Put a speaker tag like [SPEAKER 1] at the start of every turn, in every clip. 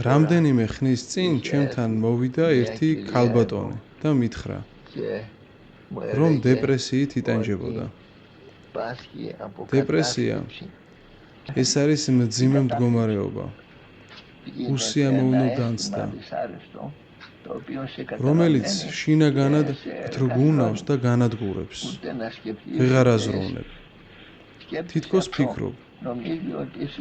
[SPEAKER 1] რამდენიმე ხნის წინ ჩემთან მოვიდა ერთი ქალბატონი და მითხრა, რომ დეპრესიით იტანჯებოდა. დეპრესია ეს არის მძიმე მდგომარეობა, უსიამოვნო განცდა, რომელიც შინაგანად გთრგუნავს და განადგურებს. ვეღარ აზროვნებ. თითქოს ფიქრობ,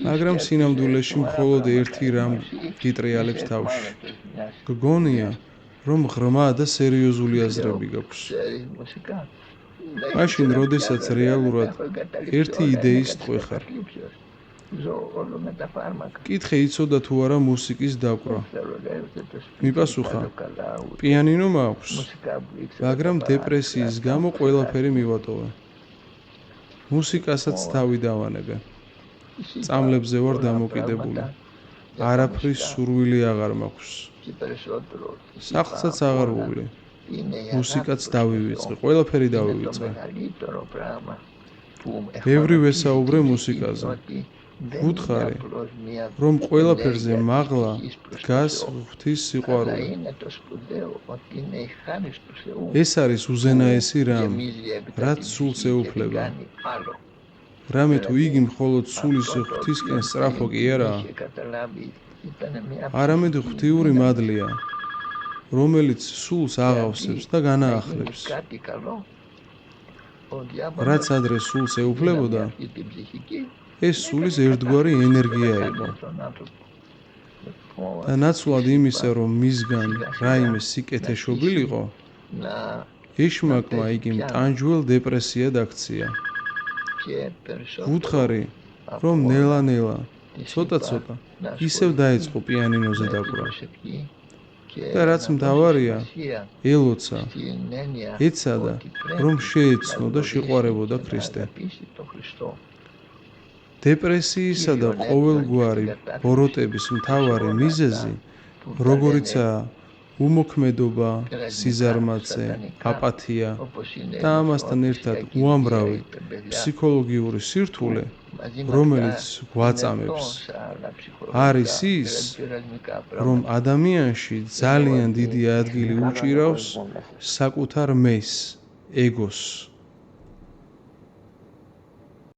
[SPEAKER 1] მაგრამ სინამდვილეში მხოლოდ ერთი რამ გიტრიალებს თავში. გგონია, რომ ღრმა და სერიოზული აზრები გაქვს. მაშინ, როდესაც რეალურად ერთი იდეის ტყვე ხარ. კითხე იცოდა თუ არა მუსიკის დაკვრა. მიპასუხა, პიანინო მაქვს, მაგრამ დეპრესიის გამო ყველაფერი მივატოვე. მუსიკასაც თავი დავანებე. წამლებზე ვარ დამოკიდებული. არაფრის სურვილი აღარ მაქვს. სახლსაც აღარ ვუვლი. მუსიკაც დავივიწყე, ყველაფერი დავივიწყე. ბევრი ვესაუბრე მუსიკაზე. ვუთხარი, რომ ყველაფერზე მაღლა დგას ღვთის სიყვარული. ეს არის უზენაესი რამ, რაც სულს ეუფლება. რამე თუ იგი მხოლოდ სულის ღვთისკენ სწრაფო კი არაა, არამედ ღვთიური მადლია, რომელიც სულს აღავსებს და განაახლებს. რაც ადრე სულს ეუფლებოდა, ეს სულის ერთგვარი ენერგია იყო. და ნაცვლად იმისა, რომ მისგან რაიმე სიკეთე შობილიყო, ეშმაკმა იგი მტანჯველ დეპრესიად აქცია. ვუთხარი, რომ ნელა-ნელა, ცოტა-ცოტა, ისევ დაეწყო პიანინოზე დაკვრა. და რაც მთავარია, ელოცა, ეცადა, რომ შეეცნო და შეყვარებოდა ქრისტე. დეპრესიისა და ყოველგვარი ბოროტების მთავარი მიზეზი, როგორიცაა უმოქმედობა, სიზარმაცე, აპათია და ამასთან ერთად უამრავი ფსიქოლოგიური სირთულე, რომელიც გვაწამებს, არის ის, რომ ადამიანში ძალიან დიდი ადგილი უჭირავს საკუთარ მეს, ეგოს.